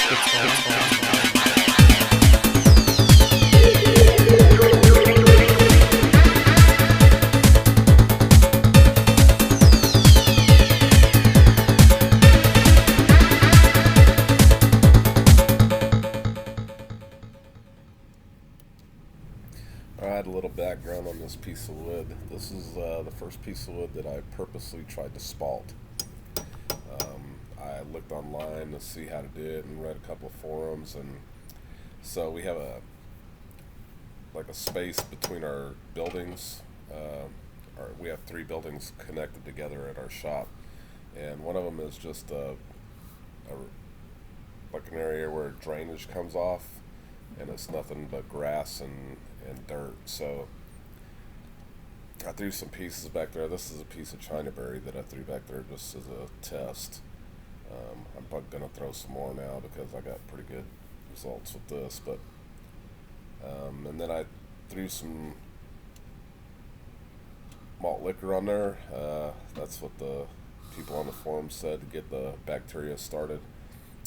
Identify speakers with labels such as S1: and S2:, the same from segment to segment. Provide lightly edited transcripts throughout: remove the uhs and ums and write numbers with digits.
S1: Alright, a little background on this piece of wood. This is the first piece of wood that I purposely tried to spalt. I looked online to see how to do it and read a couple of forums, and so we have a space between our buildings. We have 3 buildings connected together at our shop, and one of them is just like an area where drainage comes off, and it's nothing but grass and dirt. So I threw some pieces back there. This is a piece of Chinaberry that I threw back there just as a test. I'm going to throw some more now because I got pretty good results with this. But and then I threw some malt liquor on there. That's what the people on the forum said to get the bacteria started.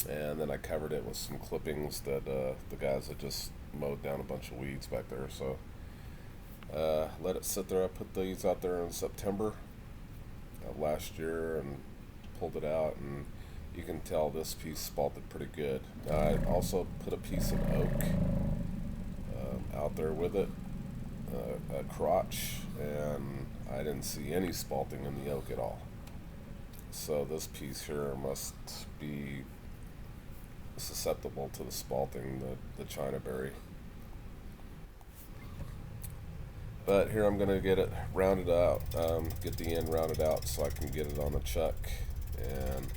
S1: And then I covered it with some clippings that the guys had just mowed down a bunch of weeds back there. So let it sit there. I put these out there in September of last year and pulled it out, and you can tell this piece spalted pretty good. I also put a piece of oak out there with it, a crotch, and I didn't see any spalting in the oak at all. So this piece here must be susceptible to the spalting, the Chinaberry. But here I'm going to get it rounded out, get the end rounded out so I can get it on the chuck, and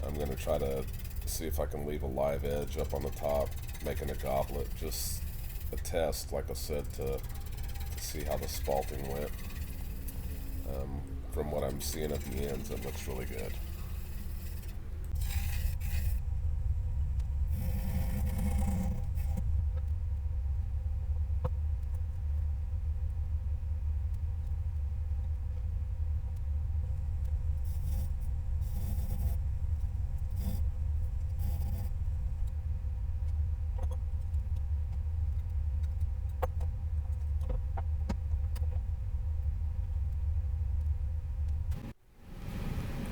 S1: I'm going to try to see if I can leave a live edge up on the top, making a goblet, just a test, like I said, to see how the spalting went. From what I'm seeing at the ends, it looks really good.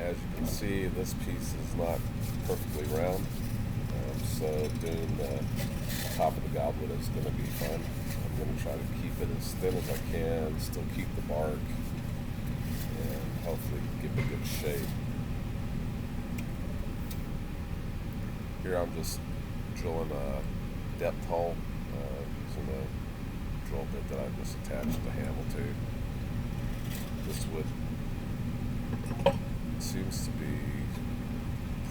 S1: As you can see, this piece is not perfectly round, so doing the top of the goblet is going to be fun. I'm going to try to keep it as thin as I can, still keep the bark, and hopefully give it a good shape. Here I'm just drilling a depth hole using a drill bit that I just attached the handle to. This wood seems to be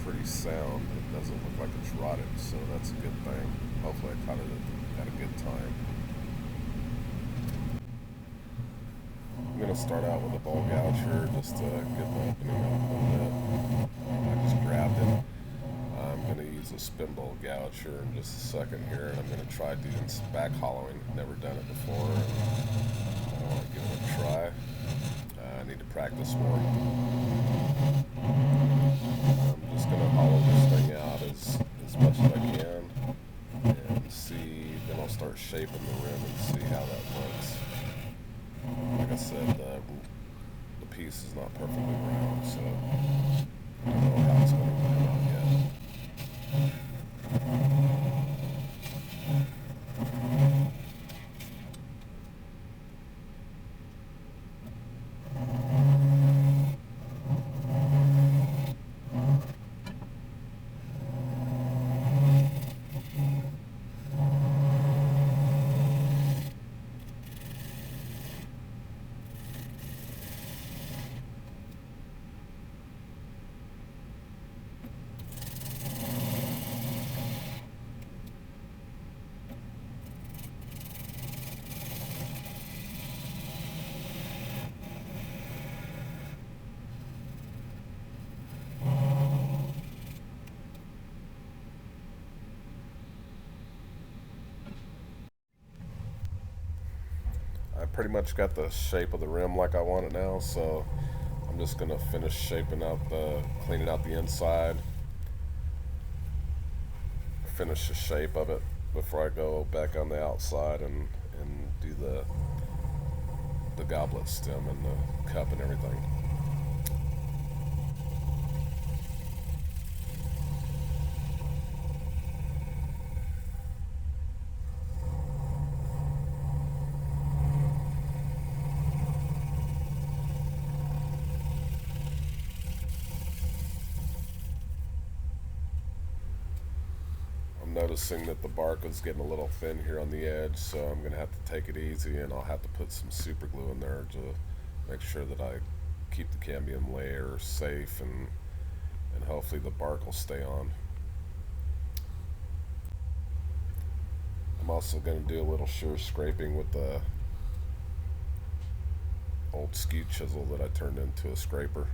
S1: pretty sound. It doesn't look like it's rotted, so that's a good thing. Hopefully I caught it at a good time. I'm going to start out with a bowl gouge here just to get the opening up a little bit. I just grabbed it. I'm going to use a spindle gouge here in just a second here, and I'm going to try doing some back hollowing. Never done it before. I want to give it a try. I need to practice more. I'm just going to hollow this thing out as much as I can and see, then I'll start shaping the rim and see how that looks. Like I said, the piece is not perfectly round, so I don't know how it's going to come out yet. I pretty much got the shape of the rim like I want it now, so I'm just going to finish shaping out cleaning out the inside. finish the shape of it before I go back on the outside and do the goblet stem and the cup and everything. Noticing that the bark was getting a little thin here on the edge, so I'm going to have to take it easy, and I'll have to put some super glue in there to make sure that I keep the cambium layer safe, and hopefully the bark will stay on. I'm also going to do a little shear scraping with the old skew chisel that I turned into a scraper.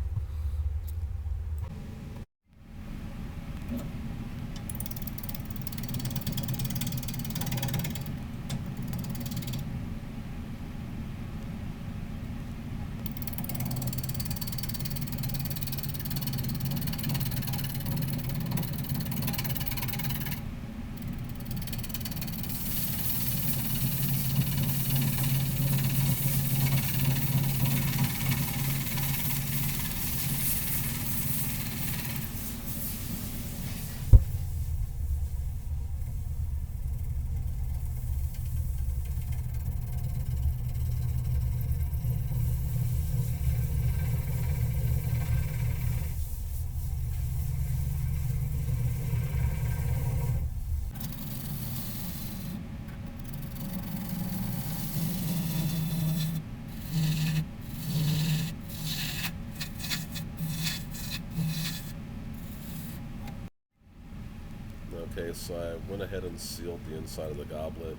S1: Okay, so I went ahead and sealed the inside of the goblet.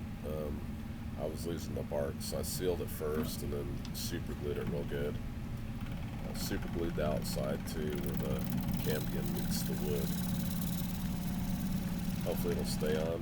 S1: I was losing the bark, so I sealed it first and then super glued it real good. I super glued the outside too where the cambium meets the wood. Hopefully it'll stay on.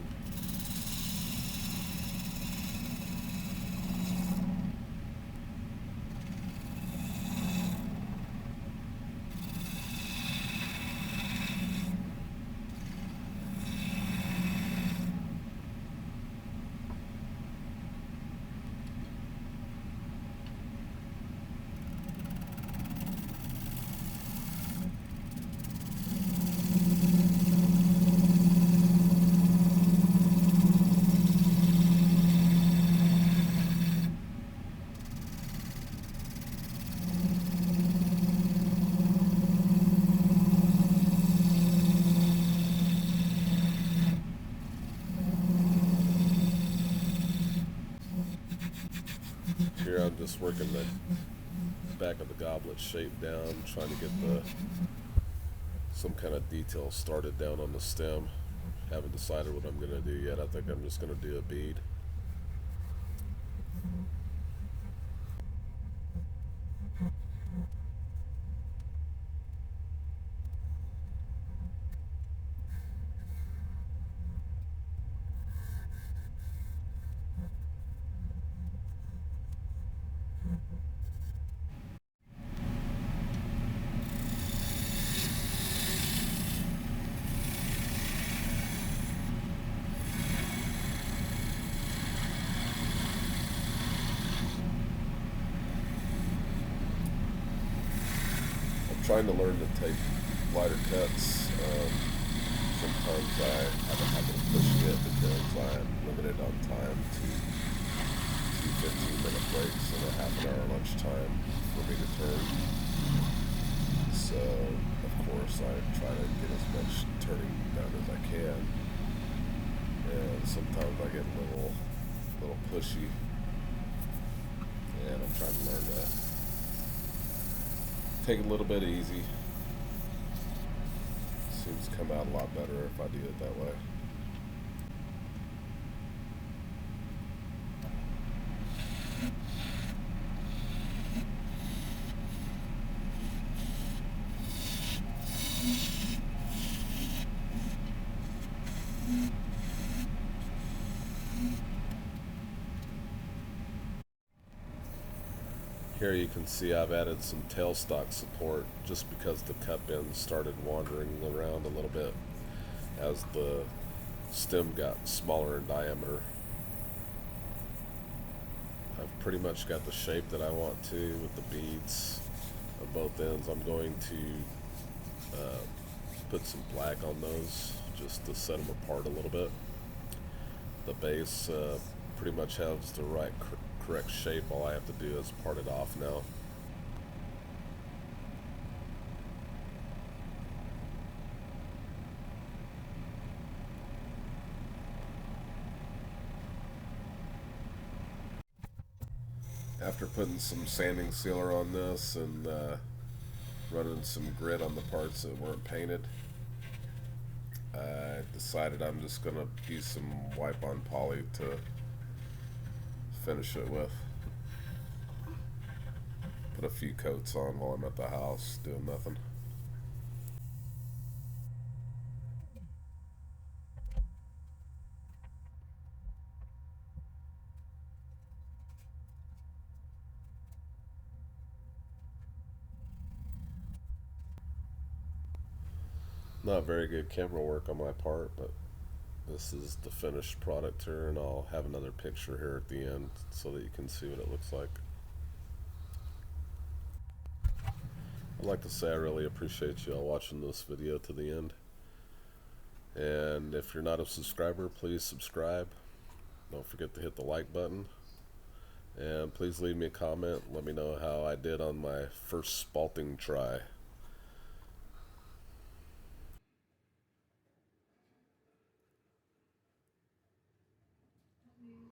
S1: Here I'm just working the back of the goblet shape down, trying to get some kind of detail started down on the stem. Haven't decided what I'm going to do yet. I think I'm just going to do a bead. Trying to learn to take lighter cuts. Sometimes I have a habit of pushing it because I'm limited on time to 15-minute breaks and a half an hour lunchtime for me to turn. So, of course, I try to get as much turning done as I can. And sometimes I get a little pushy, and I'm trying to learn to take it a little bit easy. Seems to come out a lot better if I do it that way. Here you can see I've added some tailstock support just because the cut bend started wandering around a little bit as the stem got smaller in diameter. I've pretty much got the shape that I want to with the beads of both ends. I'm going to put some black on those just to set them apart a little bit. The base pretty much has the right correct shape. All I have to do is part it off now. After putting some sanding sealer on this and running some grit on the parts that weren't painted, I decided I'm just going to use some wipe-on poly to finish it with. Put a few coats on while I'm at the house doing nothing. Not very good camera work on my part, but this is the finished product here, and I'll have another picture here at the end so that you can see what it looks like. I'd like to say I really appreciate you all watching this video to the end. And if you're not a subscriber, please subscribe. Don't forget to hit the like button. And please leave me a comment. Let me know how I did on my first spalting try.